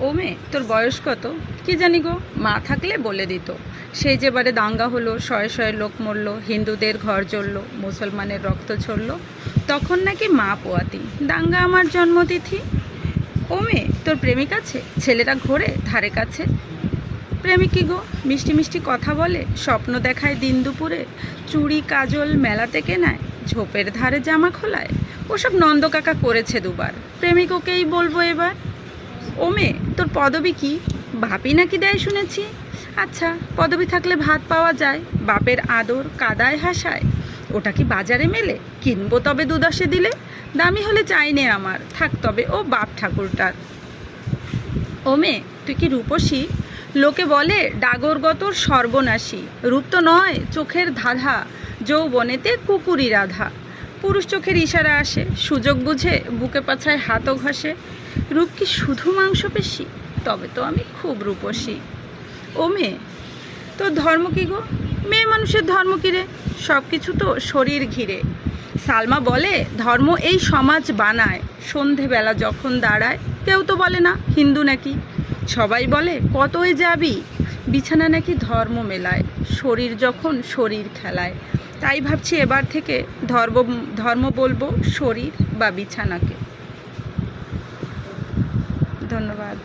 ও মেয়ে, তোর বয়স কত? কি জানি গো, মা থাকলে বলে দিত। সেই যেবারে দাঙ্গা হলো, শয়ে শয়ে লোক মরল, হিন্দুদের ঘর জ্বলল, মুসলমানের রক্ত ঝরল, তখন নাকি মা পোয়াতি। দাঙ্গা আমার জন্মতিথি। ও মেয়ে, তোর প্রেমিক আছে? ছেলেরা ঘোরে ধারে কাছে। প্রেমিক কি গো, মিষ্টি মিষ্টি কথা বলে, স্বপ্ন দেখায় দিন দুপুরে, চুড়ি কাজল মেলাতে কেনায়, ঝোপের ধারে জামা খোলায়। ওসব নন্দ কাকা করেছে দুবার, প্রেমিক ওকেই বলবো এবার। ও মেয়ে, তোর পদবি কি? ভাবি নাকি দেয় শুনেছি। আচ্ছা, পদবি থাকলে ভাত পাওয়া যায়, বাপের আদর কাদায় হাসায়, ওটা কি বাজারে মেলে? কিনবো তবে দুদশে দিলে, দামি হলে চাই নে আমার, থাক তবে ও বাপ ঠাকুরটার। ও মেয়ে, তুই কি রূপসী? লোকে বলে ডাগরগতর সর্বনাশী, রূপ তো নয় চোখের ধাঁধা, যৌবনেতে কুকুরি রাধা। পুরুষ চোখের ইশারা আসে, সুযোগ বুঝে বুকে পাছায় হাতও ঘষে। রূপ কি শুধু মাংসপেশি? তবে তো আমি খুব রূপসী। ও মেয়ে, তোর ধর্ম কি গো? মেয়ে মানুষের ধর্ম কী রে? সব কিছু তো শরীর ঘিরে। সালমা বলে ধর্ম এই সমাজ বানায়, সন্ধেবেলা যখন দাঁড়ায় কেউ তো বলে না হিন্দু নাকি। সবাই বলে কতই যাবি, বিছানা নাকি ধর্ম মেলায়, শরীর যখন শরীর খেলায়। তাই ভাবছি এবার থেকে ধর্ম বলবো শরীর বা বিছানাকে। ধন্যবাদ।